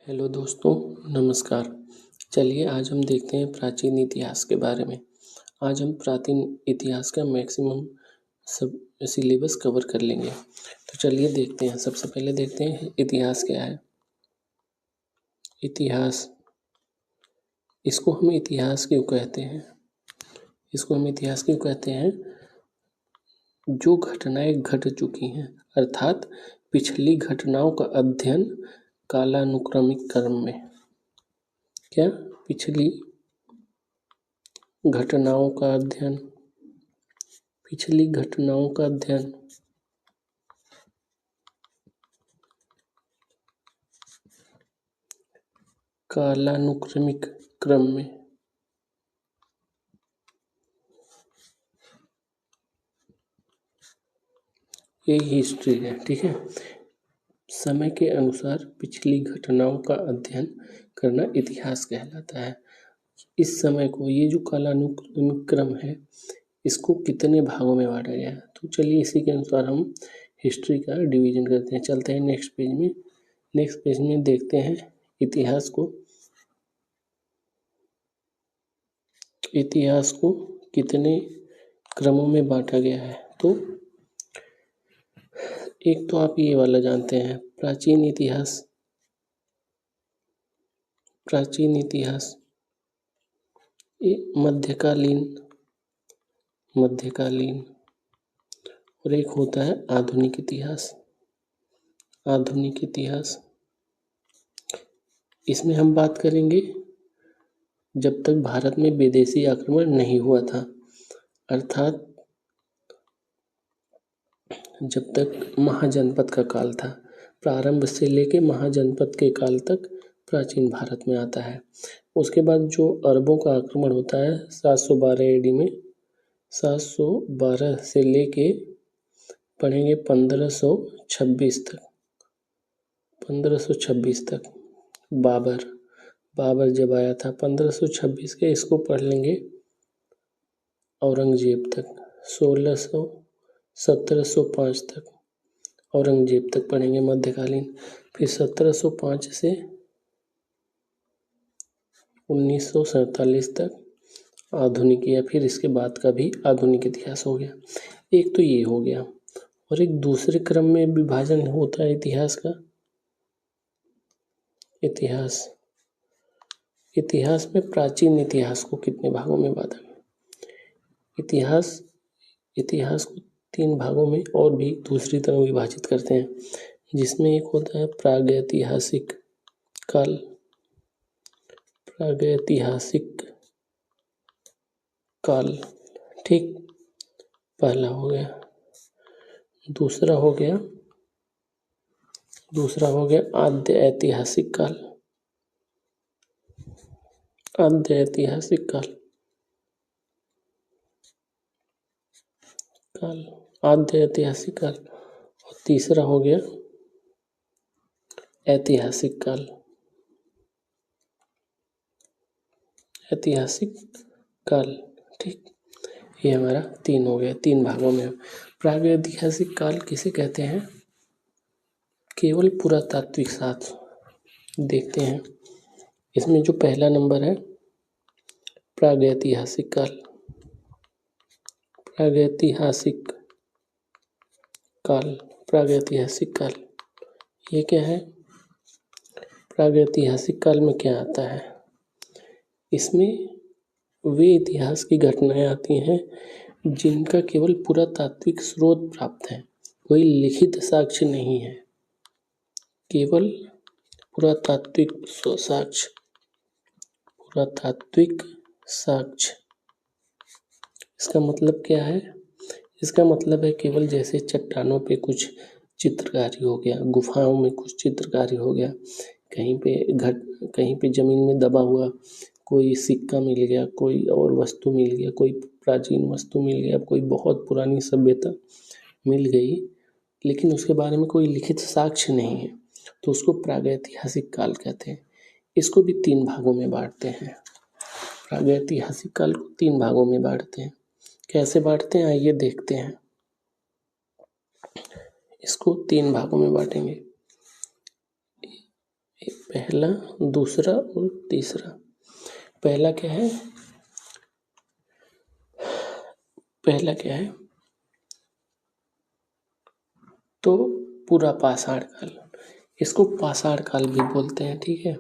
Hello दोस्तों, नमस्कार। चलिए आज हम देखते हैं प्राचीन इतिहास के बारे में। आज हम प्राचीन इतिहास का मैक्सिमम सब सिलेबस कवर कर लेंगे। तो चलिए देखते हैं। सबसे पहले देखते हैं इतिहास क्या है। इतिहास, इसको हम इतिहास क्यों कहते हैं? जो घटनाएं घट चुकी हैं, अर्थात पिछली घटनाओं का अध्ययन कालानुक्रमिक क्रम में। क्या? पिछली घटनाओं का अध्ययन कालानुक्रमिक क्रम में। ये हिस्ट्री है, ठीक है। समय के अनुसार पिछली घटनाओं का अध्ययन करना इतिहास कहलाता है। इस समय को, ये जो कालानुक्रमिक क्रम है, इसको कितने भागों में बांटा गया है? तो चलिए इसी के अनुसार हम हिस्ट्री का डिवीजन करते हैं। चलते हैं नेक्स्ट पेज में देखते हैं इतिहास को कितने क्रमों में बांटा गया है। तो एक तो आप ये वाला जानते हैं, प्राचीन इतिहास, ये मध्यकालीन और एक होता है आधुनिक इतिहास। इसमें हम बात करेंगे जब तक भारत में विदेशी आक्रमण नहीं हुआ था, अर्थात जब तक महाजनपद का काल था। प्रारंभ से लेके महाजनपद के काल तक प्राचीन भारत में आता है। उसके बाद जो अरबों का आक्रमण होता है 712 एडी में, 712 से लेके पढ़ेंगे 1526 तक। बाबर जब आया था 1526 के, इसको पढ़ लेंगे औरंगजेब तक। 1705 तक औरंगजेब तक पढ़ेंगे मध्यकालीन। फिर 1705 से 1947 तक आधुनिक, या फिर इसके बाद का भी आधुनिक इतिहास हो गया। एक तो ये हो गया, और एक दूसरे क्रम में विभाजन होता है इतिहास का। इतिहास में प्राचीन इतिहास को कितने भागों में बांटा गया? इतिहास को 3 भागों में और भी दूसरी तरह विभाजित करते हैं, जिसमें एक होता है प्रागैतिहासिक काल, ठीक, पहला हो गया। दूसरा हो गया आद्य ऐतिहासिक काल। और तीसरा हो गया ऐतिहासिक काल, ठीक। ये हमारा 3 हो गया, 3 भागों में। प्रागैतिहासिक काल किसे कहते हैं? केवल पुरातात्विक साक्ष्य देखते हैं। इसमें जो पहला नंबर है प्रागैतिहासिक काल, ये क्या है? प्रागैतिहासिक काल में क्या आता है? इसमें वे इतिहास की घटनाएं आती हैं जिनका केवल पुरातात्विक स्रोत प्राप्त है, कोई लिखित साक्ष्य नहीं है। केवल पुरातात्विक साक्ष्य। इसका मतलब क्या है? इसका मतलब है केवल जैसे चट्टानों पे कुछ चित्रकारी हो गया, गुफाओं में कुछ चित्रकारी हो गया, कहीं पे जमीन में दबा हुआ कोई सिक्का मिल गया, कोई और वस्तु मिल गया, कोई प्राचीन वस्तु मिल गया, कोई बहुत पुरानी सभ्यता मिल गई, लेकिन उसके बारे में कोई लिखित साक्ष्य नहीं है, तो उसको प्रागैतिहासिक काल कहते हैं। इसको भी 3 भागों में बांटते हैं। प्रागैतिहासिक काल को 3 भागों में बांटते हैं। कैसे बांटते हैं आइए देखते हैं। इसको 3 भागों में बांटेंगे। पहला, दूसरा और तीसरा। पहला क्या है? पहला क्या है? तो पूरा पाषाण काल, इसको पाषाण काल भी बोलते हैं। ठीक है,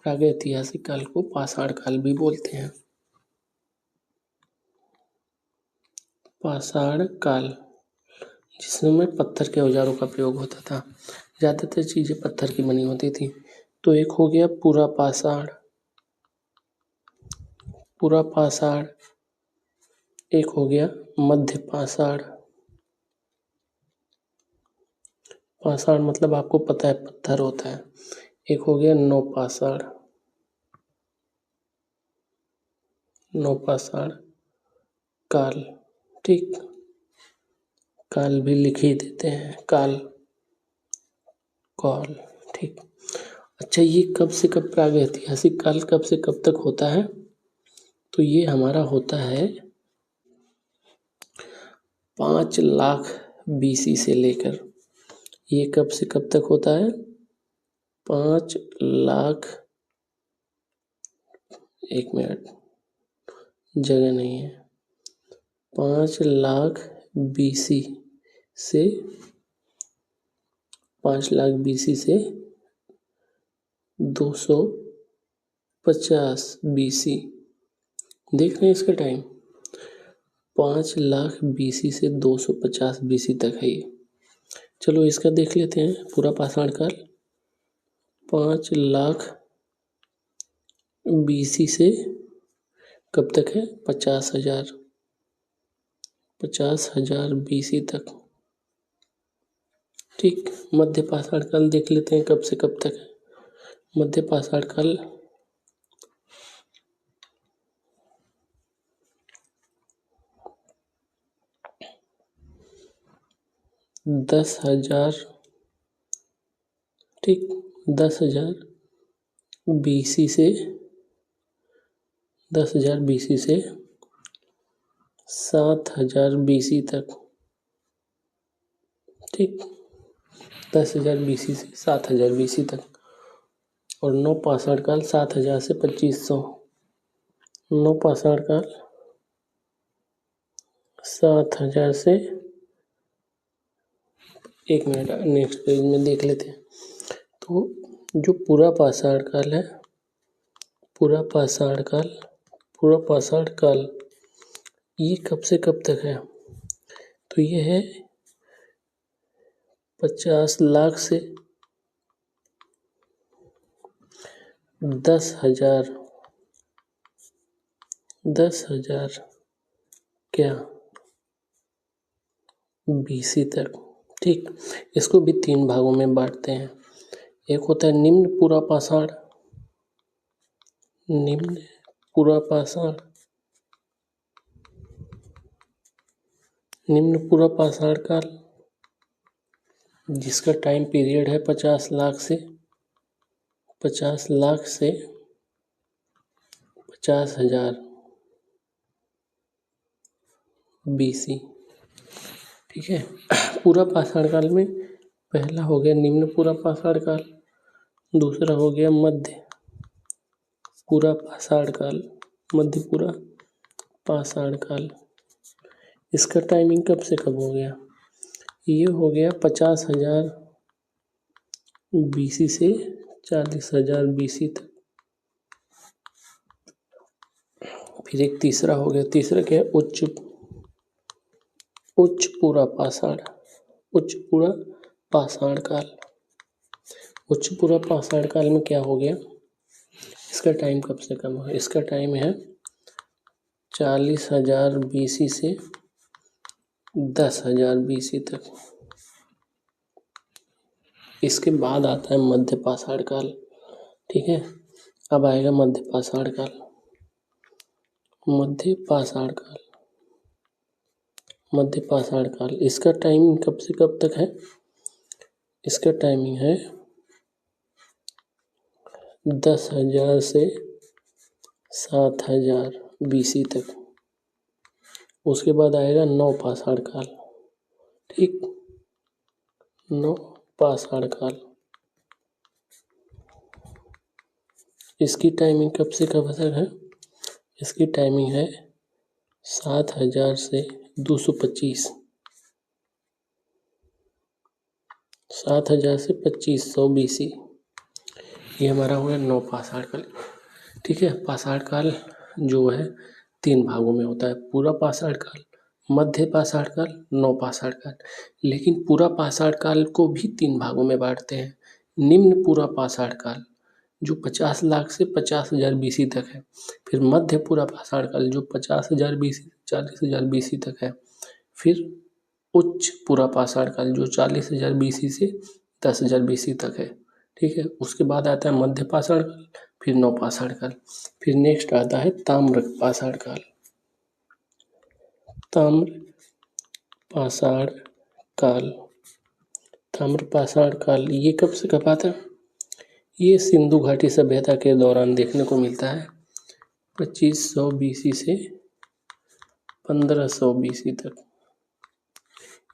प्रागैतिहासिक काल को पाषाण काल भी बोलते हैं। पाषाण काल, जिसमें पत्थर के औजारों का प्रयोग होता था, ज़्यादातर चीज़ें पत्थर की बनी होती थी। तो एक हो गया पूरा पाषाण, पूरा पाषाण। एक हो गया मध्य पाषाण। पाषाण मतलब आपको पता है पत्थर होता है। एक हो गया नौपाषाण, नौपाषाण काल। ठीक, काल भी लिख ही देते हैं, काल, काल। ठीक, अच्छा ये कब से कब प्रागैतिहासिक काल कब से कब तक होता है? तो ये हमारा होता है 5 लाख BC से लेकर। ये कब से कब तक होता है? 5 लाख, एक मिनट, जगह नहीं है, 5 लाख BC से 5 लाख BC से 250 BC। देख रहे हैं इसका टाइम, 5 लाख BC से 250 BC तक है ये। चलो इसका देख लेते हैं, पूरा पाषाण काल 5 लाख BC से कब तक है? 50,000, 50,000 BC तक। ठीक, मध्य पाषाण काल देख लेते हैं कब से कब तक है। मध्य पाषाण काल 10,000, ठीक, 10,000 BC से 10,000 BC से 7,000 BC तक। ठीक, 10,000 BC से 7,000 BC तक। और नौपाषाण काल 7,000 से 2,500। नौपाषाण काल 7,000 से, एक मिनट, नेक्स्ट पेज में देख लेते हैं। तो जो पूरा पाषाण काल है, पूरा पाषाण काल, पूरा पाषाण काल ये कब से कब तक है? तो ये है 50 लाख से 10,000, 10,000 क्या BC तक। ठीक, इसको भी 3 भागों में बांटते हैं। एक होता है निम्न पूरा पाषाण, निम्न पूरा पाषाण, निम्न पूरा पाषाण काल, जिसका टाइम पीरियड है 50 लाख से 50,000 BC। ठीक है, पूरा पाषाण काल में पहला हो गया निम्न पूरा पाषाण काल, दूसरा हो गया मध्य पूरा पाषाण काल, मध्य पूरा पाषाण काल। इसका टाइमिंग कब से कब हो गया? ये हो गया 50,000 BC से 40,000 BC तक। फिर एक तीसरा हो गया, तीसरा क्या है? उच्च पूरा पाषाण, उच्च पूरा पाषाण काल। उच्च पूरा पाषाण काल में क्या हो गया? इसका टाइम कब से कम है? इसका टाइम है 40,000 BC से 10,000 BC तक। इसके बाद आता है मध्य पाषाण काल। ठीक है, अब आएगा मध्य पाषाण काल। मध्य पाषाण काल, मध्य पाषाण काल, इसका टाइमिंग कब से कब तक है? इसका टाइमिंग है 10,000 से 7,000 BC तक। उसके बाद आएगा नौपाषाण काल। ठीक, नौपाषाण काल, इसकी टाइमिंग कब से कब तक है? इसकी टाइमिंग है 7000 से 225, 7000 से 2500 BC। ये हमारा हो गया नौ पाषाण काल। ठीक है, पाषाण काल जो है 3 भागों में होता है, पूरा पाषाण काल, मध्य पाषाण काल, नौ पाषाण काल। लेकिन पूरा पाषाण काल को भी 3 भागों में बांटते हैं। निम्न पूरा पाषाण काल जो 50 लाख से 50,000 BC तक है, फिर मध्य पूरा पाषाण काल जो 50,000 BC से 40,000 BC तक है, फिर उच्च पूरा पाषाण काल जो 40,000 BC से 10,000 BC तक है। ठीक है, उसके बाद आता है मध्य पाषाण काल, फिर नौ पाषाण काल, फिर नेक्स्ट आता है ताम्र पाषाण काल। ताम्र पाषाण काल, ताम्र पाषाण काल ये कब से कब आता है? ये सिंधु घाटी सभ्यता के दौरान देखने को मिलता है, 2500 BC से 1500 BC तक।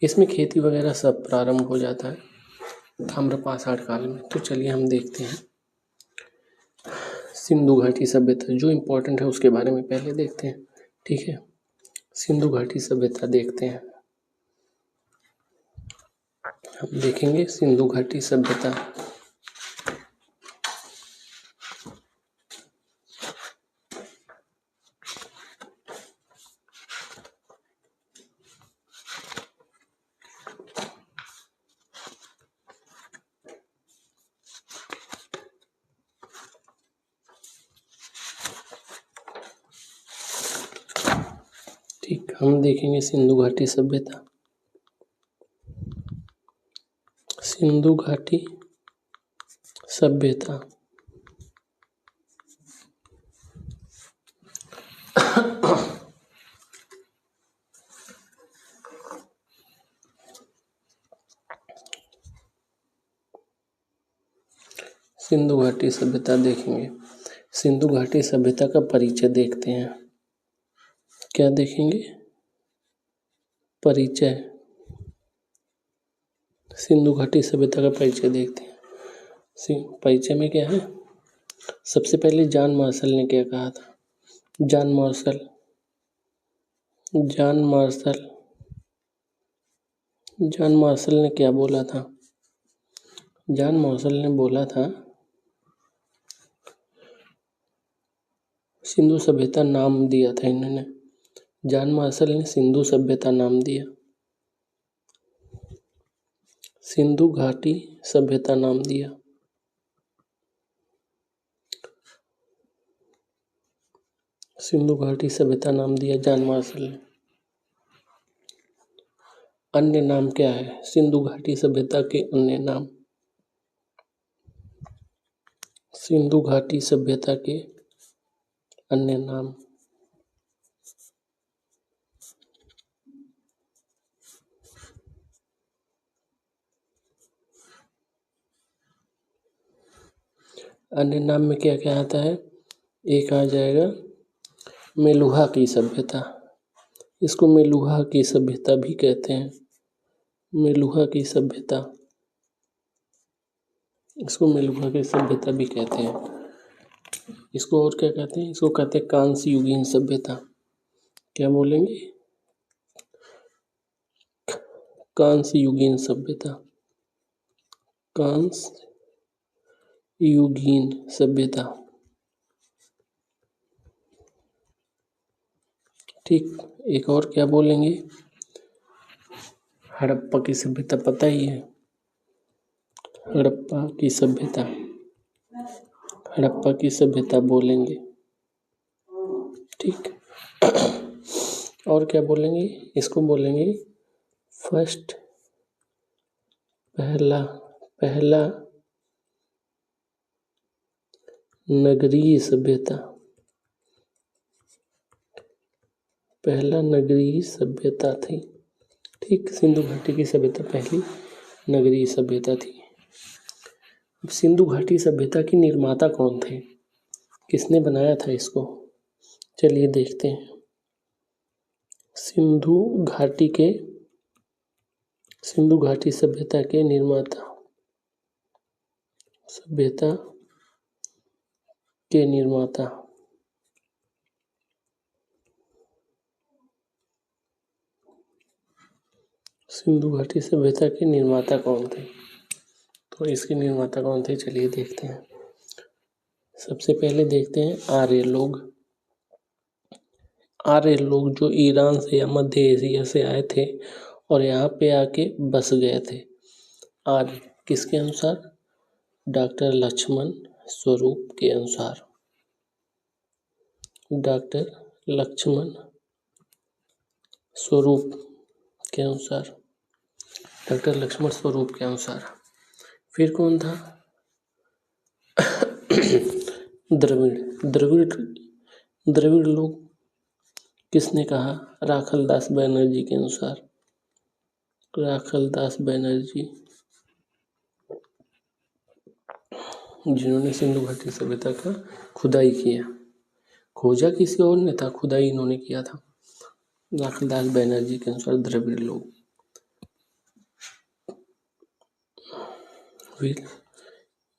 इसमें खेती वगैरह सब प्रारंभ हो जाता है ताम्र पाषाण काल में। तो चलिए हम देखते हैं सिंधु घाटी सभ्यता, जो इम्पोर्टेंट है उसके बारे में पहले देखते हैं। ठीक है, सिंधु घाटी सभ्यता देखते हैं। हम देखेंगे सिंधु घाटी सभ्यता। ठीक, हम देखेंगे सिंधु घाटी सभ्यता। सिंधु घाटी सभ्यता सिंधु घाटी सभ्यता देखेंगे। सिंधु घाटी सभ्यता का परिचय देखते हैं। क्या देखेंगे? परिचय। सिंधु घाटी सभ्यता का परिचय देखते हैं। परिचय में क्या है? सबसे पहले जॉन मार्शल ने क्या कहा था? जॉन मार्शल ने क्या बोला था? जॉन मार्शल ने बोला था सिंधु सभ्यता नाम दिया था इन्होंने। जॉन मार्शल ने सिंधु सभ्यता नाम दिया, सिंधु घाटी सभ्यता नाम दिया। सिंधु घाटी सभ्यता नाम दिया जॉन मार्शल ने। अन्य नाम क्या है सिंधु घाटी सभ्यता के? अन्य नाम सिंधु घाटी सभ्यता के अन्य नाम। अन्य नाम में क्या क्या आता है? एक आ जाएगा मेलुहा की सभ्यता। इसको मेलुहा की सभ्यता भी कहते हैं। मेलुहा की सभ्यता, इसको मेलुहा की सभ्यता भी कहते हैं। इसको और क्या कहते हैं? इसको कहते हैं कांस्य युगीन सभ्यता। क्या बोलेंगे? कांस्य युगीन सभ्यता, कांस्य युगीन सभ्यता। ठीक, एक और क्या बोलेंगे? हड़प्पा की सभ्यता, पता ही है हड़प्पा की सभ्यता। हड़प्पा की सभ्यता बोलेंगे। ठीक, और क्या बोलेंगे? इसको बोलेंगे फर्स्ट, पहला नगरीय सभ्यता। पहला नगरीय सभ्यता थी। ठीक, सिंधु घाटी की सभ्यता पहली नगरीय सभ्यता थी। सिंधु घाटी सभ्यता की निर्माता कौन थे? किसने बनाया था इसको? चलिए देखते हैं। सिंधु घाटी सभ्यता के निर्माता, सभ्यता के निर्माता। सिंधु घाटी सभ्यता के निर्माता कौन थे? तो इसके निर्माता कौन थे, चलिए देखते हैं। सबसे पहले देखते हैं आर्य लोग। आर्य लोग जो ईरान से या मध्य एशिया से आए थे और यहाँ पे आके बस गए थे। आर्य किसके अनुसार? डॉक्टर लक्ष्मण स्वरूप के अनुसार। डॉक्टर लक्ष्मण स्वरूप के अनुसार। डॉक्टर लक्ष्मण स्वरूप के अनुसार। फिर कौन था? द्रविड़। द्रविड़ लोग किसने कहा? राखलदास बनर्जी के अनुसार। राखलदास बनर्जी, जिन्होंने सिंधु घाटी सभ्यता का खुदाई किया। खोजा किसी और ने था, खुदाई इन्होंने किया था। राखलदास बनर्जी के अनुसार द्रविड़ लोग। फिर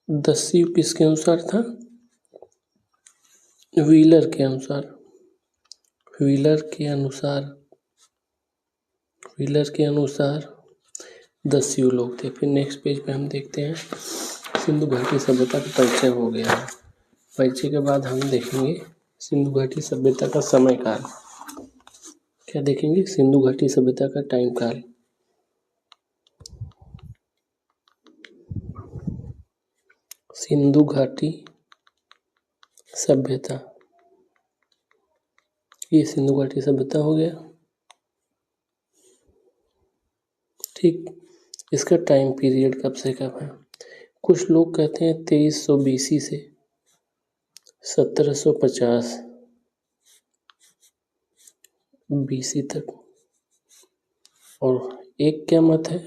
दस्यु किसके अनुसार था? व्हीलर के अनुसार। व्हीलर के अनुसार दस्यु लोग थे। फिर नेक्स्ट पेज पे हम देखते हैं सिंधु घाटी सभ्यता का परिचय हो गया है। परिचय के बाद हम देखेंगे सिंधु घाटी सभ्यता का समय काल। क्या देखेंगे? सिंधु घाटी सभ्यता का टाइम काल। सिंधु घाटी सभ्यता, ये सिंधु घाटी सभ्यता हो गया। ठीक, इसका टाइम पीरियड कब से कब है? कुछ लोग कहते हैं 2300 BC से 1750 BC तक, और एक क्या मत है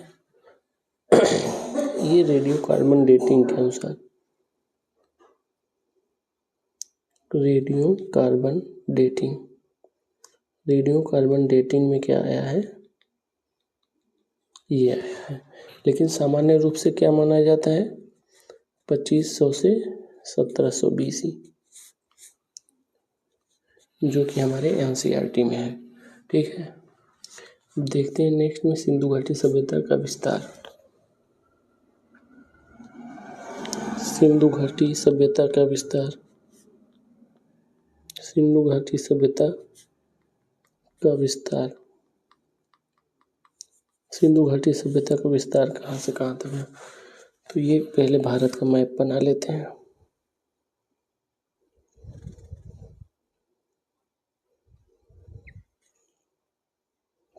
ये रेडियो कार्बन डेटिंग के अनुसार। रेडियो कार्बन डेटिंग में क्या आया है? ये आया है। लेकिन सामान्य रूप से क्या माना जाता है? 2500 से 1700 BC, जो कि हमारे NCERT में है। ठीक है, देखते हैं नेक्स्ट में सिंधु घाटी सभ्यता का विस्तार। सिंधु घाटी सभ्यता का विस्तार। सिंधु घाटी सभ्यता का विस्तार। सिंधु घाटी सभ्यता का विस्तार कहाँ से कहाँ तक है? तो ये पहले भारत का मैप बना लेते हैं।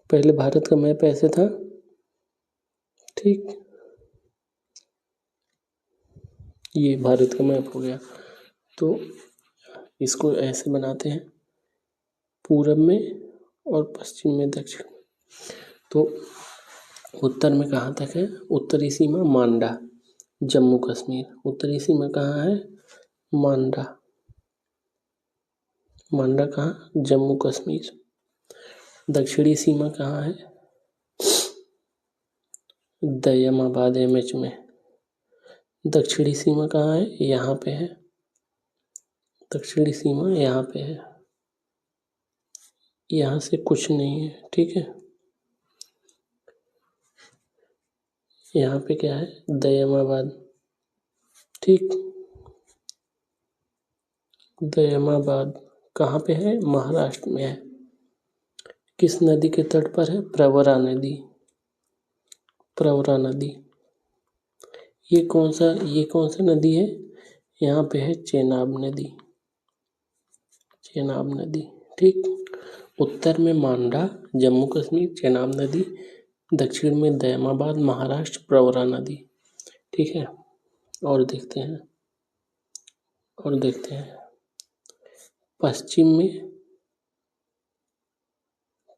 पहले भारत का मैप ऐसे था, ठीक, ये भारत का मैप हो गया। तो इसको ऐसे बनाते हैं, पूरब में और पश्चिम में दक्षिण में। तो उत्तर में कहाँ तक है? उत्तरी सीमा मांडा, जम्मू कश्मीर। उत्तरी सीमा कहाँ है? मांडा। मांडा कहाँ? जम्मू कश्मीर। दक्षिणी सीमा कहाँ है? दयमाबाद MH में। दक्षिणी सीमा कहाँ है? यहाँ पे है। दक्षिणी सीमा यहाँ पे है, यहाँ से कुछ नहीं है। ठीक है, यहाँ पे क्या है? दयमाबाद। ठीक, दयमाबाद कहाँ पे है? महाराष्ट्र में है। किस नदी के तट पर है? प्रवरा नदी। प्रवरा नदी। ये कौन सा नदी है? यहाँ पे है चेनाब नदी। चेनाब नदी। ठीक, उत्तर में मांडा, जम्मू कश्मीर, चेनाब नदी। दक्षिण में दयमाबाद, महाराष्ट्र, प्रवरा नदी। ठीक है, और देखते हैं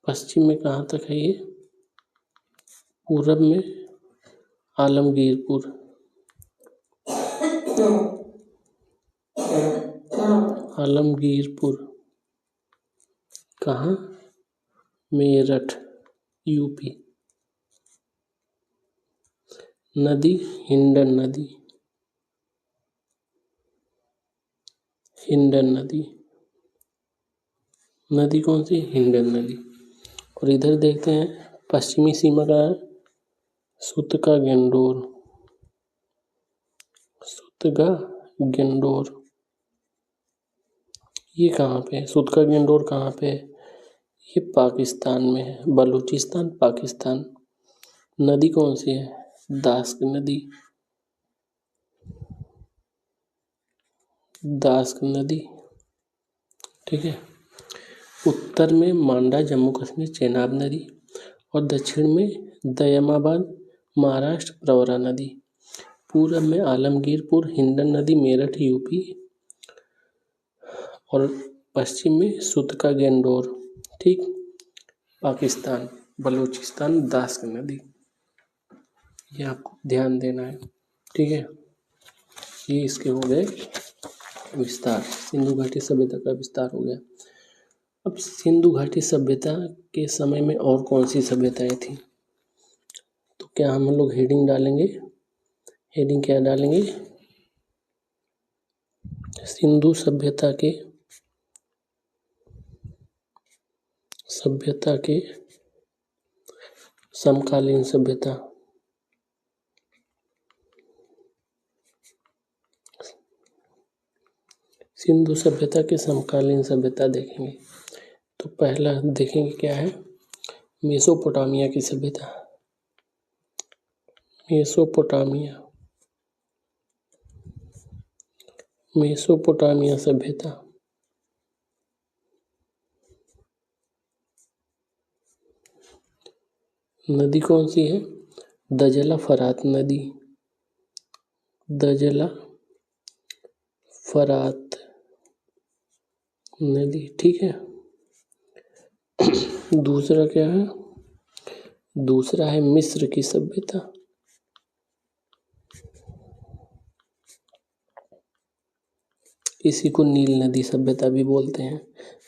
पश्चिम में कहाँ तक है ये? पूरब में आलमगीरपुर। आलमगीरपुर कहाँ? मेरठ, UP। नदी हिंडन नदी। हिंडन नदी। नदी कौन सी? हिंडन नदी। और इधर देखते हैं पश्चिमी सीमा का है सूतका गेंडोर। सूतका गेंडोर ये कहाँ पे है? सूतका गेंडोर कहाँ पे है? ये पाकिस्तान में है, बलूचिस्तान पाकिस्तान। नदी कौन सी है? दास्क नदी। दास्क नदी, ठीक है। उत्तर में मांडा जम्मू कश्मीर चेनाब नदी और दक्षिण में दयामाबाद महाराष्ट्र प्रवरा नदी। पूरब में आलमगीरपुर हिंडन नदी मेरठ यूपी और पश्चिम में सूतका गेंडोर, ठीक, पाकिस्तान बलूचिस्तान दास्क नदी। ये आपको ध्यान देना है, ठीक है। ये इसके हो गए विस्तार, सिंधु घाटी सभ्यता का विस्तार हो गया। अब सिंधु घाटी सभ्यता के समय में और कौन सी सभ्यताएं थी? तो क्या हम लोग हेडिंग डालेंगे? हेडिंग क्या डालेंगे? सिंधु सभ्यता के समकालीन सभ्यता। सिंधु सभ्यता के समकालीन सभ्यता देखेंगे तो पहला देखेंगे क्या है? मेसोपोटामिया की सभ्यता। मेसोपोटामिया सभ्यता। नदी कौन सी है? दजला फरात नदी। दजला फरात नदी, ठीक है। दूसरा क्या है? दूसरा है मिस्र की सभ्यता। इसी को नील नदी सभ्यता भी बोलते हैं।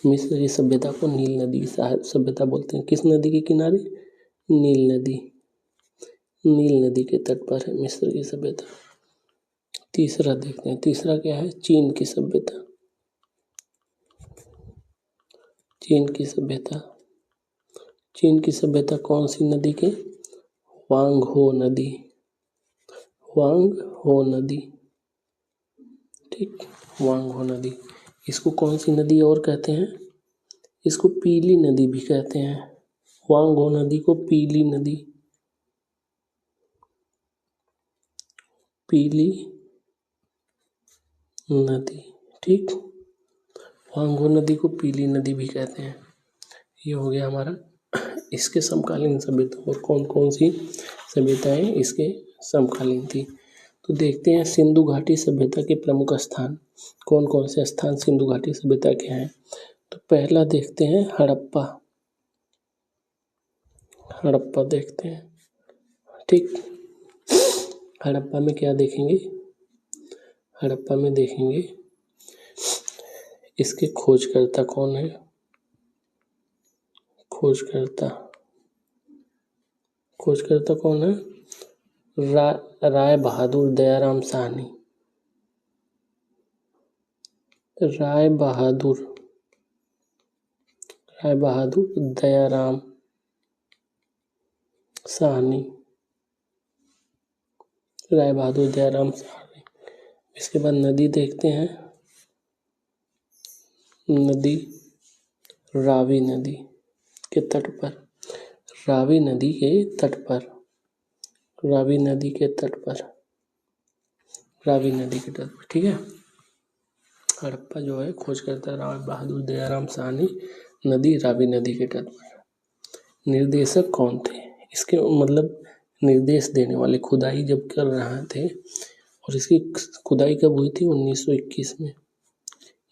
मिस्र की सभ्यता को नील नदी सभ्यता बोलते हैं। किस नदी के किनारे? नील नदी। नील नदी के तट पर है मिस्र की सभ्यता। तीसरा देखते हैं, तीसरा क्या है? चीन की सभ्यता। चीन की सभ्यता। चीन की सभ्यता कौन सी नदी के? वांग हो नदी। वांग हो नदी, ठीक, वांग हो नदी। इसको कौन सी नदी और कहते हैं? इसको पीली नदी भी कहते हैं। वांग हो नदी को पीली नदी, पीली नदी, ठीक। वांग हो नदी को पीली नदी भी कहते हैं। ये हो गया हमारा इसके समकालीन सभ्यता। और कौन कौन सी सभ्यताएं इसके समकालीन थी? तो देखते हैं सिंधु घाटी सभ्यता के प्रमुख स्थान। कौन कौन से स्थान सिंधु घाटी सभ्यता के हैं? तो पहला देखते हैं हड़प्पा। हड़प्पा देखते हैं, ठीक। हड़प्पा में क्या देखेंगे? हड़प्पा में देखेंगे इसके खोजकर्ता कौन है? खोजकर्ता कौन है? राय बहादुर दयाराम साहनी। राय बहादुर दयाराम साहनी। राय बहादुर दयाराम साहनी। इसके बाद नदी देखते हैं। नदी रावी नदी के तट पर। रावी नदी के तट पर। रावी नदी के तट पर, ठीक है। हड़प्पा जो है खोज करता राय बहादुर दयाराम साहनी, नदी रावी नदी के तट पर। निर्देशक कौन थे? इसके मतलब निर्देश देने वाले, खुदाई जब कर रहे थे, और इसकी खुदाई कब हुई थी? 1921 में।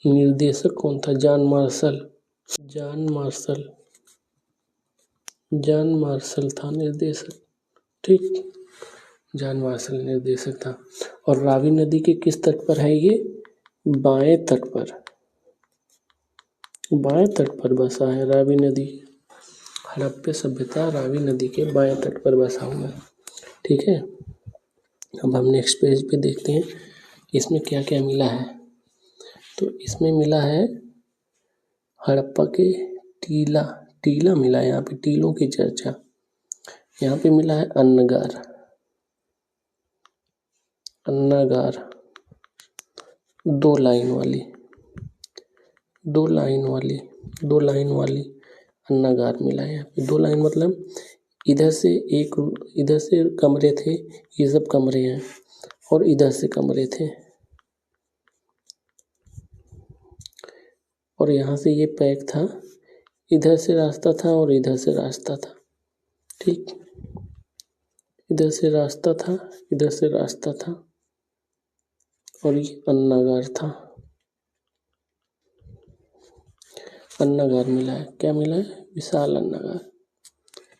निर्देशक कौन था? जॉन मार्शल था निर्देशक, ठीक। जॉन मार्शल निर्देशक था। और रावी नदी के किस तट पर है ये? बाएं तट पर बसा है रावी नदी। हड़प्पा सभ्यता रावी नदी के बाएं तट पर बसा हुआ है, ठीक है। अब हम नेक्स्ट पेज पे देखते हैं इसमें क्या क्या मिला है, तो इसमें मिला है हड़प्पा के टीला, टीला मिला है यहाँ पे, टीलों की चर्चा। यहाँ पे मिला है अन्नगार, अन्नागार, दो लाइन वाली अन्नागार मिला है यहाँ पे। दो लाइन मतलब इधर से कमरे थे, ये सब कमरे हैं, और इधर से कमरे थे, और यहाँ से ये पैक था, इधर से रास्ता था और इधर से रास्ता था, ठीक, इधर से रास्ता था, इधर से रास्ता था, और ये अन्नागार था। अन्नागार मिला है, क्या मिला है? विशाल अन्नागार,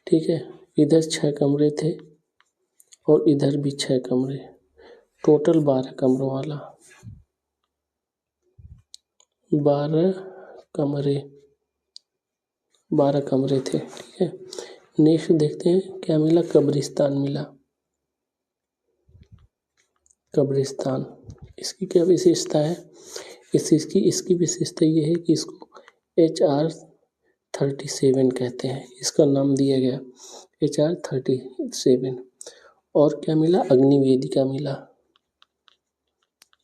ठीक है। इधर 6 कमरे थे और इधर भी 6 कमरे, टोटल 12 कमरों वाला, 12 कमरे थे, ठीक है। नेक्स्ट देखते हैं क्या मिला। कब्रिस्तान मिला, कब्रिस्तान, इसकी क्या विशेषता है? इसकी विशेषता ये है कि इसको HR 37 कहते हैं, इसका नाम दिया गया HR 37। और क्या मिला? अग्निवेदिका मिला,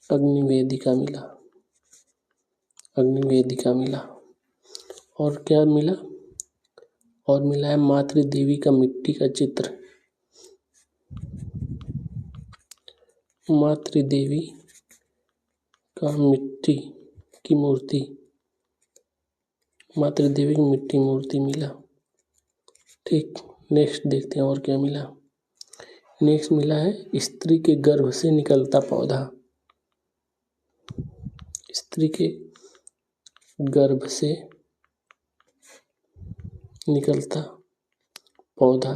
अग्निवेदिका मिला। और क्या मिला? और मिला है मातृ देवी का मिट्टी का चित्र, मातृ देवी का मिट्टी की मूर्ति, मातृ देवी की मिट्टी मूर्ति मिला, ठीक। नेक्स्ट देखते हैं और क्या मिला। नेक्स्ट मिला है स्त्री के गर्भ से निकलता पौधा, स्त्री के गर्भ से निकलता पौधा,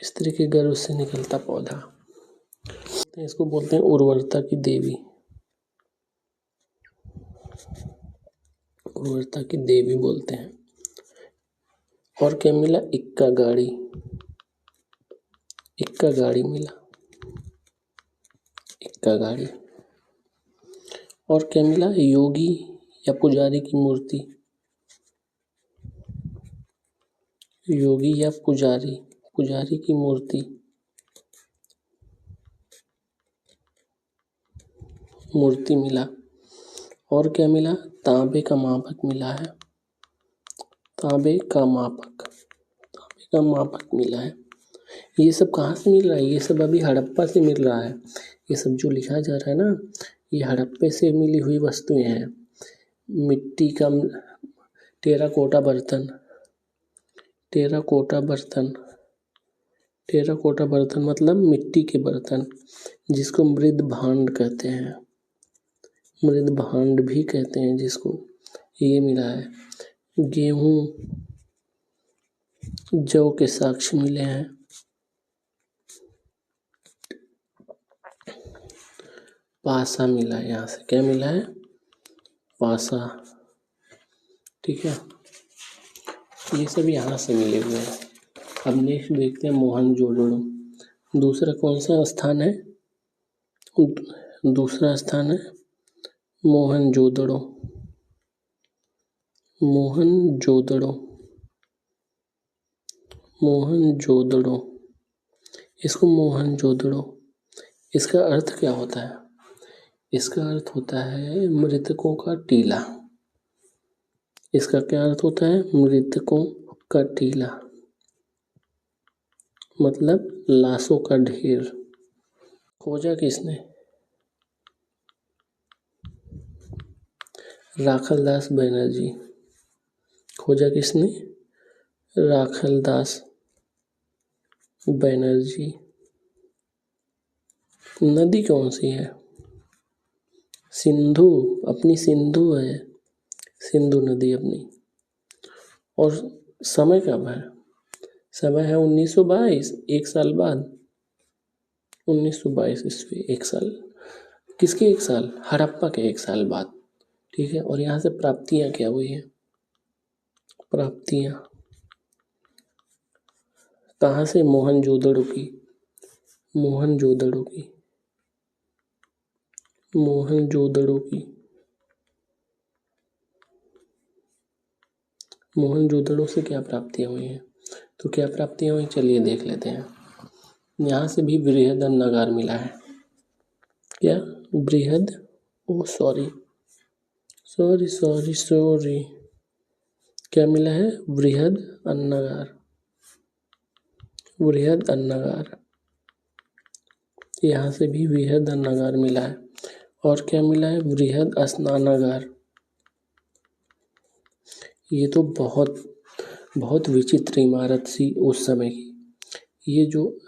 स्त्री के गर्भ से निकलता पौधा, इसको बोलते हैं उर्वरता की देवी, उर्वरता की देवी बोलते हैं। और क्या मिला? इक्का गाड़ी, इक्का गाड़ी मिला, इक्का गाड़ी। और क्या मिला? योगी या पुजारी की मूर्ति, योगी या पुजारी की मूर्ति मिला। और क्या मिला? तांबे का मापक मिला है, तांबे का मापक मिला है। ये सब कहाँ से मिल रहा है? ये सब अभी हड़प्पा से मिल रहा है। ये सब जो लिखा जा रहा है ना, ये हड़प्पे से मिली हुई वस्तुएं हैं। मिट्टी का टेराकोटा बर्तन, टेराकोटा बर्तन मतलब मिट्टी के बर्तन, जिसको मृद भांड कहते हैं, मृद भांड भी कहते हैं जिसको, ये मिला है। गेहूं जौ के साक्ष्य मिले हैं। पासा मिला है, यहाँ से क्या मिला है? पासा, ठीक है। ये सब यहाँ से मिले हुए हैं। अब नेक्स्ट देखते हैं मोहनजोदड़ो। दूसरा कौन सा स्थान है? दूसरा स्थान है मोहनजोदड़ो, मोहनजोदड़ो, इसको मोहनजोदड़ो, इसका अर्थ क्या होता है? इसका अर्थ होता है मृतकों का टीला। इसका क्या अर्थ होता है? मृतकों का टीला, मतलब लाशों का ढेर। खोजा किसने? राखलदास बनर्जी। खोजा किसने? राखलदास बनर्जी। नदी कौन सी है? सिंधु, अपनी सिंधु है, सिंधु नदी अपनी। और समय कब है? समय है 1922, एक साल बाद, 1922 ईस्वी, एक साल। किसके एक साल? हड़प्पा के एक साल बाद, ठीक है। और यहाँ से प्राप्तियाँ क्या हुई हैं? प्राप्तियाँ कहाँ से? मोहनजोदड़ो की, मोहनजोदड़ो की मोहनजोदड़ो से क्या प्राप्तियां हुई हैं? तो क्या प्राप्तियां हुई, चलिए देख लेते हैं। यहाँ से भी बृहदन्नगार मिला है। क्या? बृहद ओ सॉरी सॉरी सॉरी सॉरी क्या मिला है? बृहद अन्नगार। बृहद अन्नगार, यहाँ से भी बृहद अन्नगार मिला है। और क्या मिला है? बृहद स्नानागार। ये तो बहुत बहुत विचित्र इमारत सी उस समय की। ये जो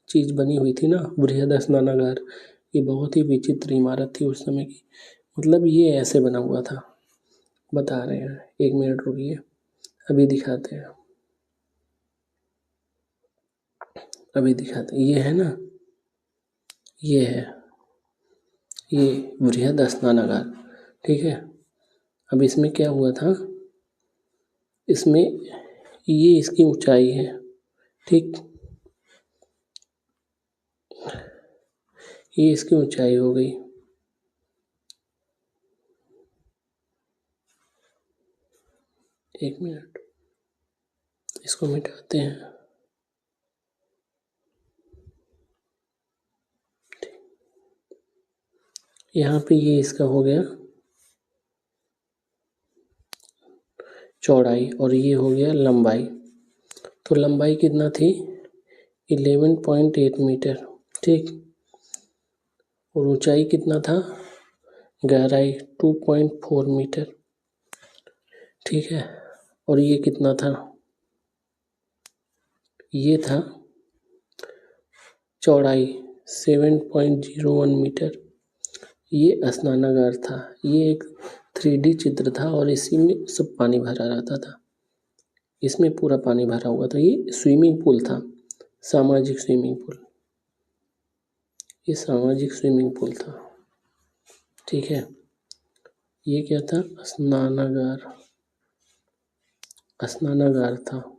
चीज़ बनी हुई थी ना, बृहद स्नानागार, ये बहुत ही विचित्र इमारत थी उस समय की। मतलब ये ऐसे बना हुआ था, बता रहे हैं। 1 मिनट रुकिए, अभी दिखाते हैं। ये है ना, ये है, ये बृहद स्नानागार, ठीक है। अब इसमें क्या हुआ था, इसमें ये इसकी ऊंचाई है, ठीक। ये इसकी ऊंचाई हो गई। एक मिनट, इसको मिटाते हैं। यहाँ पे ये इसका हो गया चौड़ाई और ये हो गया लंबाई। तो लंबाई कितना थी? 11.8 मीटर, ठीक। और ऊंचाई कितना था? गहराई 2.4 मीटर, ठीक है। और ये कितना था? ये था चौड़ाई 7.01 मीटर। ये स्नानागार था। ये एक 3D चित्र था और इसी में सब पानी भरा रहता था। इसमें पूरा पानी भरा हुआ था। ये स्विमिंग पूल था, सामाजिक स्विमिंग पूल। ये सामाजिक स्विमिंग पूल था, ठीक है। ये क्या था? स्नानागार, स्नानागार था।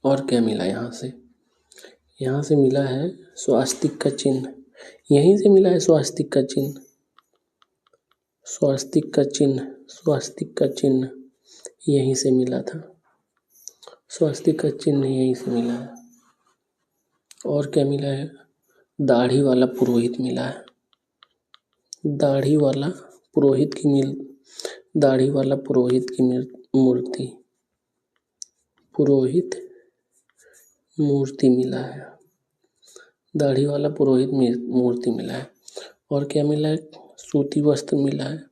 और क्या मिला यहाँ से? यहाँ से मिला है स्वास्तिक का चिन्ह। यहीं से मिला है स्वास्तिक का चिन्ह। स्वास्तिक का चिन्ह, स्वास्तिक का चिन्ह यहीं से मिला था। स्वास्तिक का चिन्ह यहीं से मिला है। और क्या मिला है? दाढ़ी वाला पुरोहित मिला है। दाढ़ी वाला पुरोहित की दाढ़ी वाला पुरोहित की मूर्ति, पुरोहित मूर्ति मिला है। दाढ़ी वाला पुरोहित मूर्ति मिला है। और क्या मिला है? सूती वस्त्र मिला है।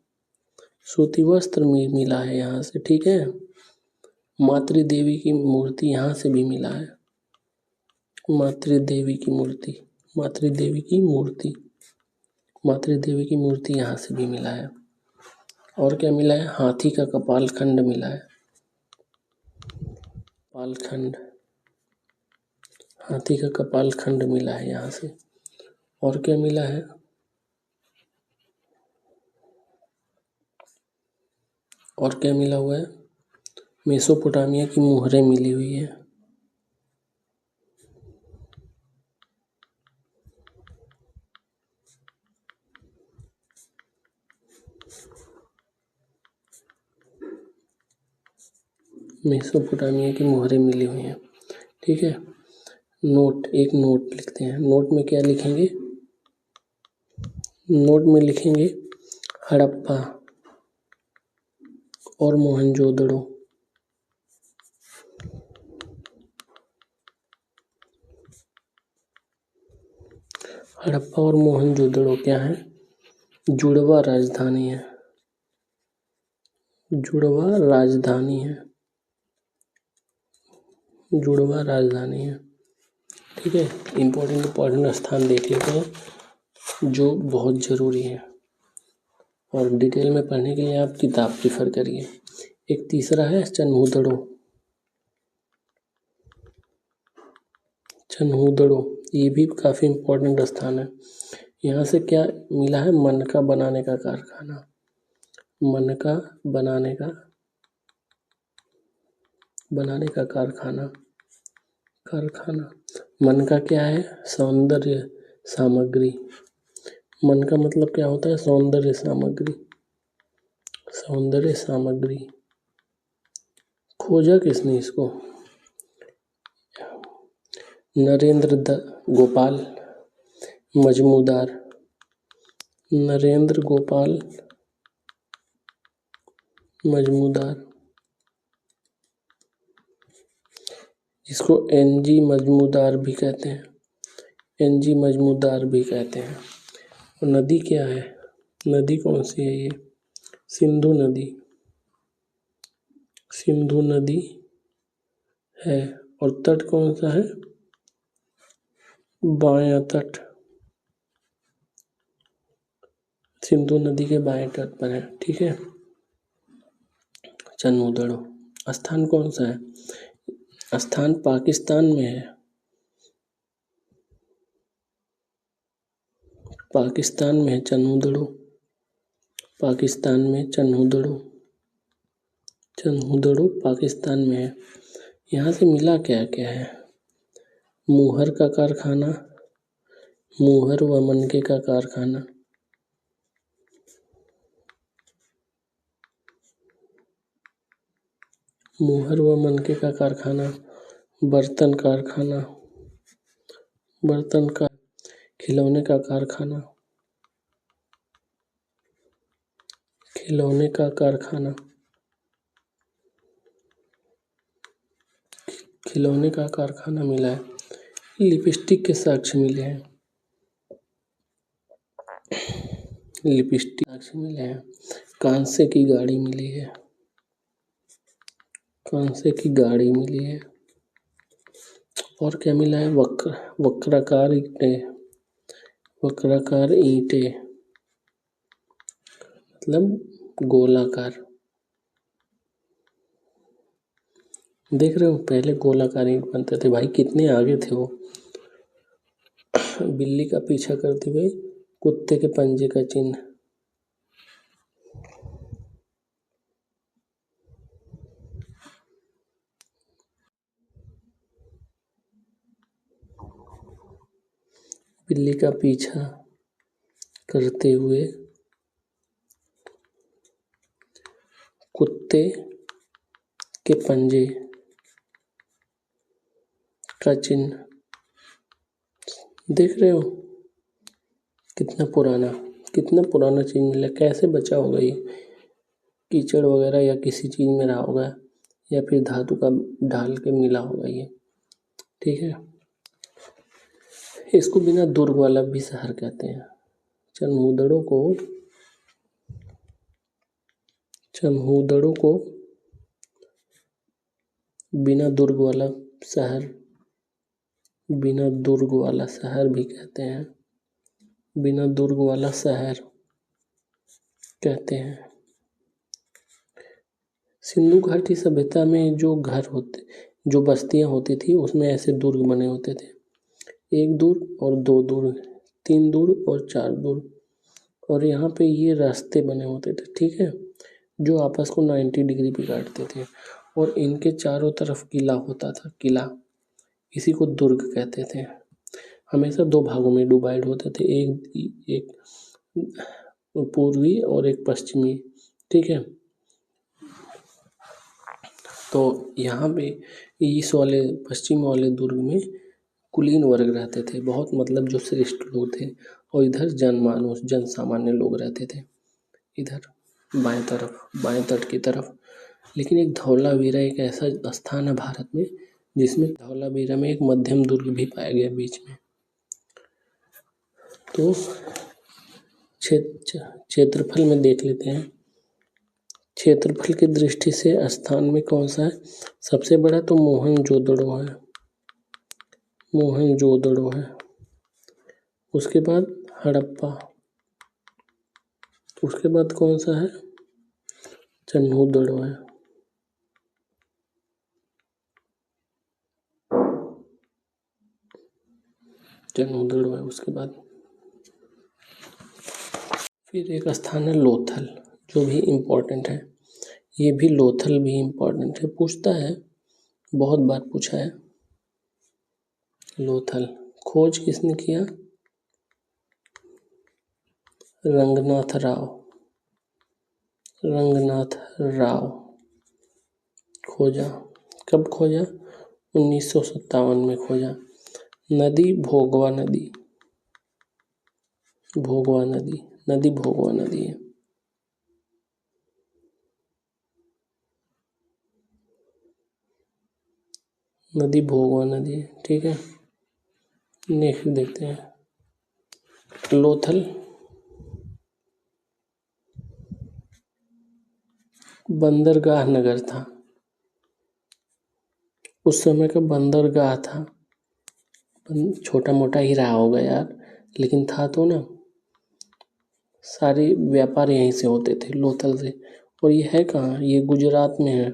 सूती वस्त्र मिला है यहाँ से, ठीक है। मातृदेवी की मूर्ति यहाँ से भी मिला है। मातृदेवी की मूर्ति, मातृदेवी की मूर्ति, मातृदेवी की मूर्ति यहाँ से भी मिला है। और क्या मिला है? हाथी का कपाल खंड मिला है। कपाल खंड, हाथी का कपाल खंड मिला है यहाँ से। और क्या मिला है? और क्या मिला हुआ है? मेसोपोटामिया की मुहरें मिली हुई है। मेसोपोटामिया की मुहरें मिली हुई हैं, ठीक है। नोट, एक नोट लिखते हैं। नोट में क्या लिखेंगे? नोट में लिखेंगे हड़प्पा और मोहनजोदड़ो। हड़प्पा और मोहनजोदड़ो क्या है? जुड़वा राजधानी है। जुड़वा राजधानी है। जुड़वा राजधानी है, ठीक है। इम्पोर्टेंट स्थान देख लेते हैं जो बहुत ज़रूरी है और डिटेल में पढ़ने के लिए आप किताब प्रीफर करिए। एक तीसरा है चन्हूदड़ो। चन्हूदड़ो ये भी काफ़ी इम्पोर्टेंट स्थान है। यहाँ से क्या मिला है? मनका बनाने का कारखाना। मनका बनाने का कारखाना। मनका क्या है? सामग्री। मन का मतलब क्या होता है? सौंदर्य सामग्री। सौंदर्य सामग्री। खोजा किसने इसको? नरेंद्र गोपाल मजमूदार। नरेंद्र गोपाल मजमूदार, जिसको एनजी मजमूदार भी कहते हैं। एनजी मजमूदार भी कहते हैं। और नदी क्या है? नदी कौन सी है ये? सिंधु नदी। सिंधु नदी है। और तट कौन सा है? बायां तट। सिंधु नदी के बाएं तट पर है। ठीक है। चन्हुदड़ो स्थान कौन सा है? स्थान पाकिस्तान में है। पाकिस्तान में है चन्हुदड़ो। पाकिस्तान में चन्हुदड़ो। चन्हुदड़ो पाकिस्तान में है। यहाँ से मिला क्या क्या है? मुहर का कारखाना, मुहर व मनके का कारखाना, मुहर व मनके का कारखाना, बर्तन कारखाना, बर्तन का, खिलौने का कारखाना, खिलौने का कारखाना, खिलौने का कारखाना मिला है। लिपस्टिक के साक्ष्य मिले हैं। लिपस्टिक साक्ष्य मिले हैं। कांसे की गाड़ी मिली है। कांसे की गाड़ी मिली है। और क्या मिला है? वक्राकार ईंटें। वक्राकार ईंटें मतलब गोलाकार। देख रहे हो पहले गोलाकार ईंट बनते थे। भाई कितने आगे थे वो। बिल्ली का पीछा करते हुए कुत्ते के पंजे का चिन्ह। बिल्ली का पीछा करते हुए कुत्ते के पंजे का चिन्ह। देख रहे हो कितना पुराना चीज मिला। कैसे बचा होगा ये? कीचड़ वगैरह या किसी चीज में रहा होगा, या फिर धातु का ढाल के मिला होगा ये। ठीक है। इसको बिना दुर्ग वाला भी शहर कहते हैं। चन्हुदड़ो को बिना दुर्ग वाला शहर, बिना दुर्ग वाला शहर भी कहते हैं। बिना दुर्ग वाला शहर कहते हैं। सिंधु घाटी सभ्यता में जो घर होते, जो बस्तियां होती थी, उसमें ऐसे दुर्ग बने होते थे। 1 दुर्ग और 2 दुर्ग, 3 दुर्ग और 4 दुर्ग। और यहाँ पे ये रास्ते बने होते थे। ठीक है। जो आपस को 90 डिग्री पे काटते थे। और इनके चारों तरफ किला होता था। किला, इसी को दुर्ग कहते थे। हमेशा 2 भागों में डिवाइड होते थे। एक पूर्वी और एक पश्चिमी। ठीक है। तो यहाँ पे इस वाले पश्चिम वाले दुर्ग में कुलीन वर्ग रहते थे। बहुत मतलब जो श्रेष्ठ लोग थे। और इधर जनमानुस, जन सामान्य लोग रहते थे। इधर बाएं तट की तरफ। लेकिन एक धौलावीरा एक ऐसा स्थान है भारत में, जिसमें धौलावीरा में एक मध्यम दुर्ग भी पाया गया बीच में। तो क्षेत्रफल में देख लेते हैं। क्षेत्रफल की दृष्टि से स्थान में कौन सा है? सबसे बड़ा तो मोहनजोदड़ो है। मोहनजोदड़ो है। उसके बाद हड़प्पा। उसके बाद कौन सा है? चन्हुदड़ो है। चन्हुदड़ो है। उसके बाद फिर एक स्थान है लोथल, जो भी इम्पोर्टेंट है। ये भी लोथल भी इम्पोर्टेंट है, पूछता है, बहुत बार पूछा है। लोथल खोज किसने किया? रंगनाथ राव, रंगनाथ राव खोजा। कब खोजा? 1957 में खोजा। नदी भोगवा नदी, भोगवा नदी, नदी भोगवा नदी है। नदी भोगवा नदी है, ठीक है। नेक्स्ट देखते हैं। लोथल बंदरगाह नगर था। उस समय का बंदरगाह था। छोटा मोटा ही रहा होगा यार, लेकिन था तो ना। सारे व्यापार यहीं से होते थे, लोथल से। और ये है कहाँ? ये गुजरात में है।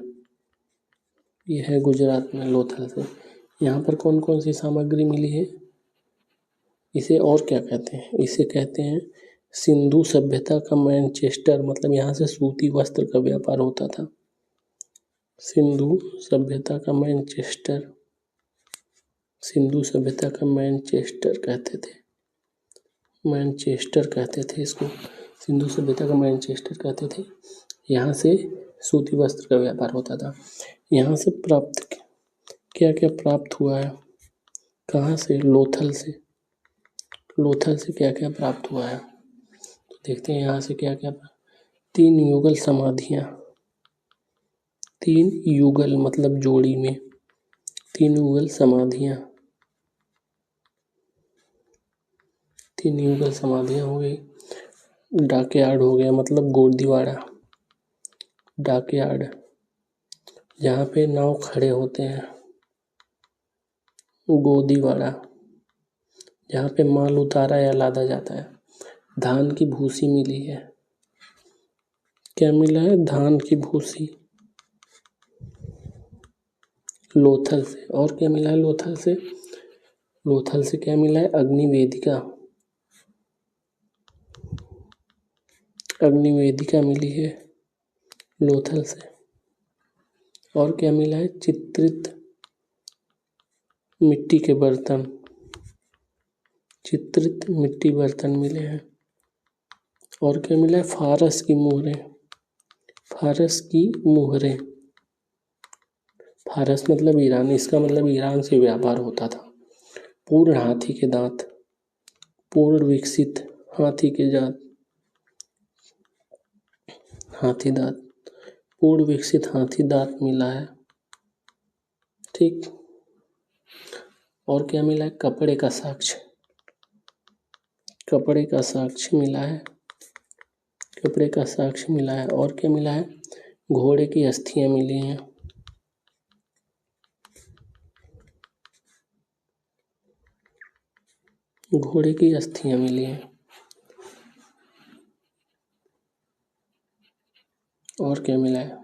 ये है गुजरात में, लोथल से। यहाँ पर कौन कौन सी सामग्री मिली है? इसे और क्या कहते हैं? इसे कहते हैं सिंधु सभ्यता का मैनचेस्टर। मतलब यहाँ से सूती वस्त्र का व्यापार होता था। सिंधु सभ्यता का मैनचेस्टर, सिंधु सभ्यता का मैनचेस्टर कहते थे। मैनचेस्टर कहते थे इसको, सिंधु सभ्यता का मैनचेस्टर कहते थे। यहाँ से सूती वस्त्र का व्यापार होता था। यहाँ से प्राप्त क्या क्या प्राप्त हुआ है? कहाँ से? लोथल से। लोथल से क्या क्या प्राप्त हुआ है तो देखते हैं यहाँ से क्या क्या। 3 युगल समाधियाँ, 3 युगल मतलब जोड़ी में 3 युगल समाधियाँ, 3 युगल समाधियाँ हो गई। डाकयार्ड हो गया मतलब गोदीवाड़ा, डाकयार्ड जहाँ पे नाव खड़े होते हैं। गोदीवाड़ा जहाँ पे माल उतारा या लादा जाता है। धान की भूसी मिली है। क्या मिला है? धान की भूसी, लोथल से। और क्या मिला है लोथल से? लोथल से क्या मिला है? अग्निवेदिका, अग्निवेदिका मिली है लोथल से। और क्या मिला है? चित्रित मिट्टी के बर्तन, चित्रित मिट्टी बर्तन मिले हैं। और क्या मिला है? फारस की मोहरें, फारस की मोहरें। फारस मतलब ईरान, इसका मतलब ईरान से व्यापार होता था। पूर्ण हाथी के दांत, पूर्ण विकसित हाथी के दांत, हाथी दांत, पूर्ण विकसित हाथी दांत मिला है, ठीक। और क्या मिला है? कपड़े का साक्ष्य, कपड़े का साक्ष्य मिला है, कपड़े का साक्ष्य मिला है। और क्या मिला है? घोड़े की अस्थियां मिली हैं, घोड़े की अस्थियां मिली हैं। और क्या मिला है?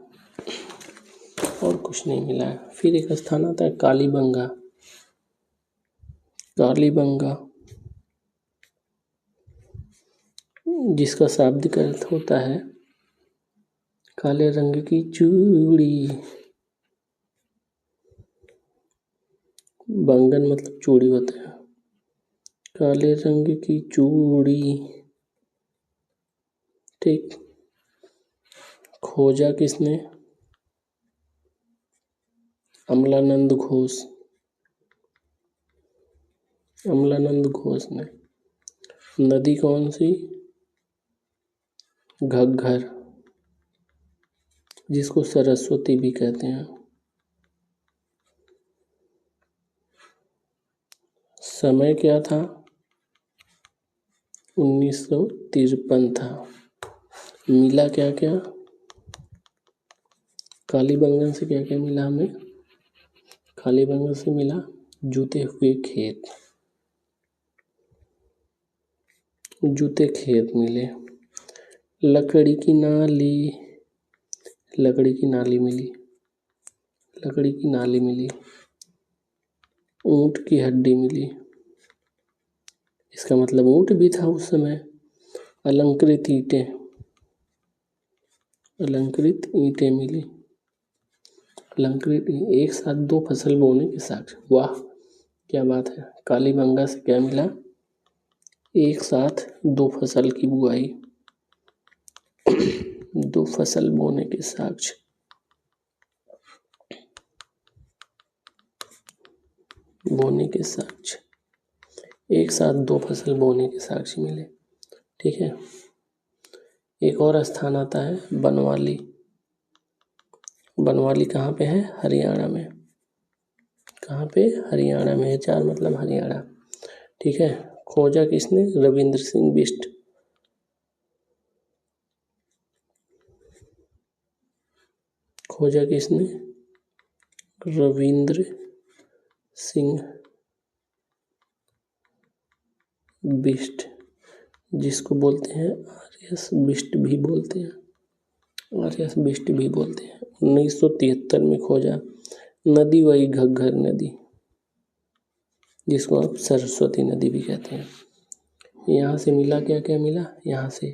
और कुछ नहीं मिला है। फिर एक स्थान आता है कालीबंगा, कालीबंगा जिसका शाब्दिक अर्थ होता है काले रंग की चूड़ी। बंगन मतलब चूड़ी होता है। काले रंग की चूड़ी, ठीक। खोजा किसने? अमलानंद घोष, अमलानंद घोष ने। नदी कौन सी? घग्घर, जिसको सरस्वती भी कहते हैं। समय क्या था? 1953 था। मिला क्या क्या? कालीबंगन से क्या क्या मिला हमें? कालीबंगन से मिला जूते हुए खेत, जूते खेत मिले। लकड़ी की नाली, लकड़ी की नाली मिली, लकड़ी की नाली मिली। ऊँट की हड्डी मिली, इसका मतलब ऊँट भी था उस समय। अलंकृत ईंटें, अलंकृत ईंटें मिली। अलंकृत एक साथ 2 फसल बोने के साक्ष्य, वाह क्या बात है। कालीबंगा से क्या मिला? एक साथ दो फसल की बुआई, दो फसल बोने के साक्ष्य, बोने के साक्ष्य, एक साथ दो फसल बोने के साक्ष्य मिले। ठीक है। एक और स्थान आता है बनवाली। बनवाली कहाँ पे है? हरियाणा में। कहाँ पे? हरियाणा में। 4 मतलब हरियाणा। ठीक है। खोजा किसने? रविंद्र सिंह बिष्ट। खोजा किसने? रविंद्र सिंह बिष्ट, जिसको बोलते हैं आर.एस. बिष्ट भी बोलते हैं, आर.एस. बिष्ट भी बोलते हैं। 1973 में खोजा नदी वही घग्घर नदी, जिसको आप सरस्वती नदी भी कहते हैं। यहाँ से मिला क्या क्या मिला? यहाँ से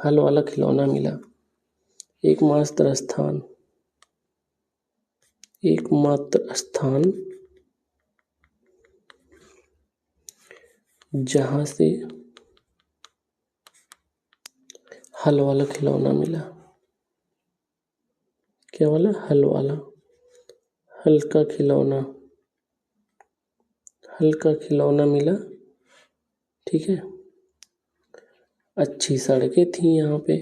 हल वाला खिलौना मिला, एकमात्र स्थान जहाँ से हल वाला खिलौना मिला। क्या वाला? हल वाला, हल्का खिलौना मिला। ठीक है। अच्छी सड़कें थी यहाँ पे,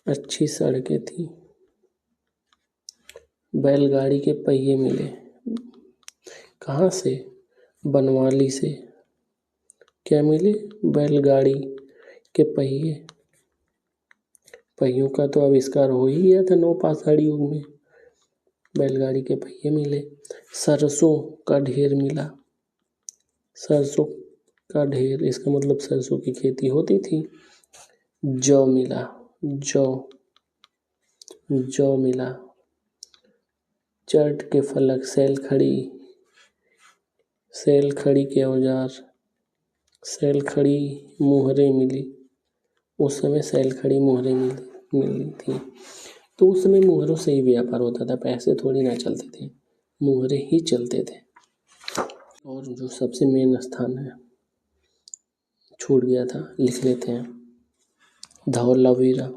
अच्छी सड़कें थी। बैलगाड़ी के पहिए मिले। कहाँ से? बनवाली से। क्या मिले? बैलगाड़ी के पहिए। पहियों का तो आविष्कार हो ही गया था नवपाषाणी युग में। बैलगाड़ी के पहिए मिले। सरसों का ढेर मिला। सरसों का ढेर, इसका मतलब सरसों की खेती होती थी। जौ मिला, जौ मिला। चर्ट के फलक, सैल खड़ी के औजार, सैल खड़ी मुहरें मिली। उस समय सैल खड़ी मुहरें मिली थी। तो उस समय मुहरों से ही व्यापार होता था, पैसे थोड़ी ना चलते थे, मुहरे ही चलते थे। और जो सबसे मेन स्थान है, छूट गया था, लिख लेते हैं। धौलावीरा।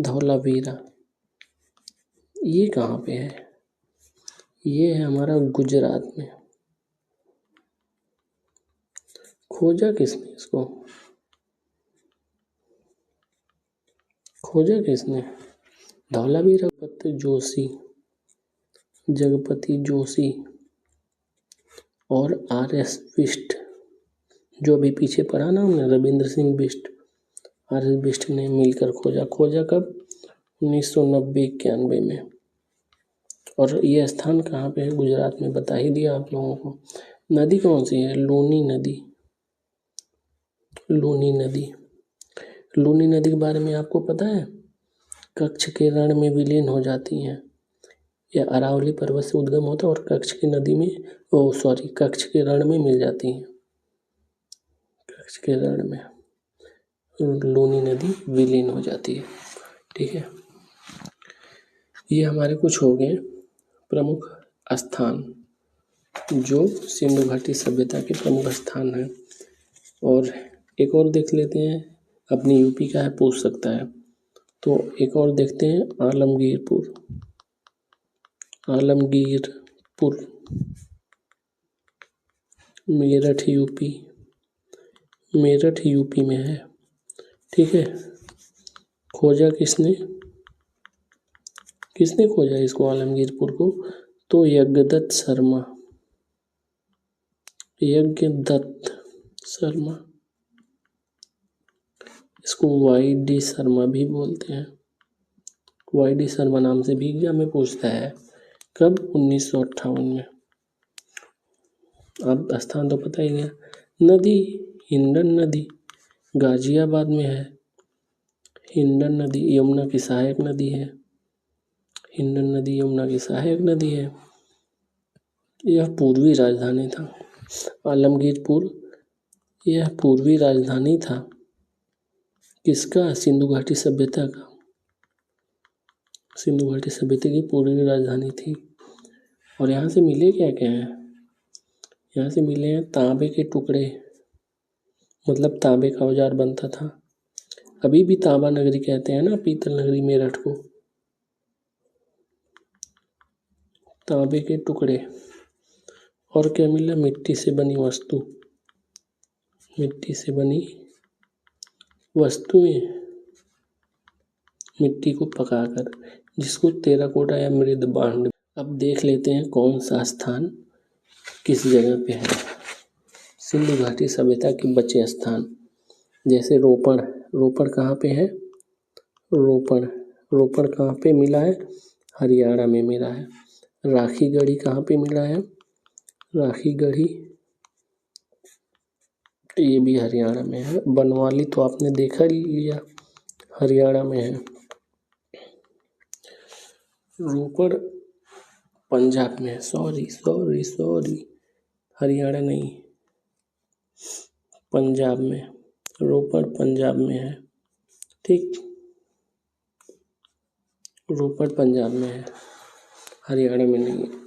धौलावीरा ये कहाँ पे है? ये है हमारा गुजरात में। खोजा किसने इसको? खोजा किसने? धौलावीरा जगपति जोशी और आर.एस. बिष्ट, जो अभी पीछे पढ़ा ना हमने, रविंद्र सिंह बिष्ट, आर.एस. बिष्ट ने मिलकर खोजा। खोजा कब? 1990-91 में। और ये स्थान कहाँ पे है? गुजरात में। बता ही दिया आप लोगों को। नदी कौन सी है? लूनी नदी। लूनी नदी, लूनी नदी के बारे में आपको पता है? कच्छ के रण में विलीन हो जाती हैं। यह अरावली पर्वत से उद्गम होता है और कच्छ के रण में मिल जाती हैं। कच्छ के रण में लूनी नदी विलीन हो जाती है। ठीक है। ये हमारे कुछ हो गए प्रमुख स्थान, जो सिंधु घाटी सभ्यता के प्रमुख स्थान हैं। और एक और देख लेते हैं, अपनी यूपी का है, पूछ सकता है। तो एक और देखते हैं, आलमगीरपुर। मेरठ यूपी में है। ठीक है। खोजा किसने खोजा इसको, आलमगीरपुर को? तो यज्ञदत्त शर्मा, इसको वाई.डी. शर्मा भी बोलते हैं। वाई.डी. शर्मा नाम से भी एग्जाम में पूछता है। कब? 1958 में। अब स्थान तो पता ही है। नदी, हिंडन नदी गाजियाबाद में है। हिंडन नदी यमुना की सहायक नदी है। हिंडन नदी यमुना की सहायक नदी है। यह पूर्वी राजधानी था। आलमगीरपुर यह पूर्वी राजधानी था। किसका? सिंधु घाटी सभ्यता का। सिंधु घाटी सभ्यता की पूर्वी राजधानी थी। और यहाँ से मिले क्या क्या है? यहाँ से मिले हैं तांबे के टुकड़े, मतलब तांबे का औजार बनता था। अभी भी तांबा नगरी कहते हैं ना पीतल नगरी मेरठ को। तांबे के टुकड़े। और क्या मिला? मिट्टी से बनी वस्तु, मिट्टी से बनी वस्तुएं, मिट्टी को पकाकर, जिसको टेराकोटा या मृद बांड। अब देख लेते हैं कौन सा स्थान किस जगह पे है। सिंधु घाटी सभ्यता के बचे स्थान, जैसे रोपड़। रोपड़ कहाँ पे है? रोपड़। रोपड़ कहाँ पे मिला है? हरियाणा में मिला है। राखी गढ़ी कहाँ पे मिला है? राखी गढ़ी ये भी हरियाणा में है। बनवाली तो आपने देखा लिया, हरियाणा में है। रोपड़ पंजाब में है। सॉरी हरियाणा नहीं, पंजाब में। रोपड़ पंजाब में है, ठीक। रोपड़ पंजाब में है, हरियाणा में नहीं है।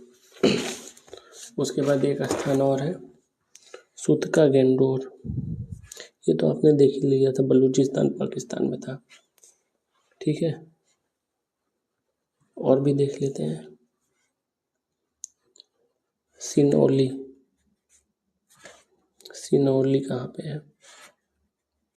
उसके बाद एक स्थान और है, सूतका गेंडोर। ये तो आपने देख ही लिया था, बलूचिस्तान पाकिस्तान में था, ठीक है। और भी देख लेते हैं। सिनौली, सिनौली कहाँ पे है?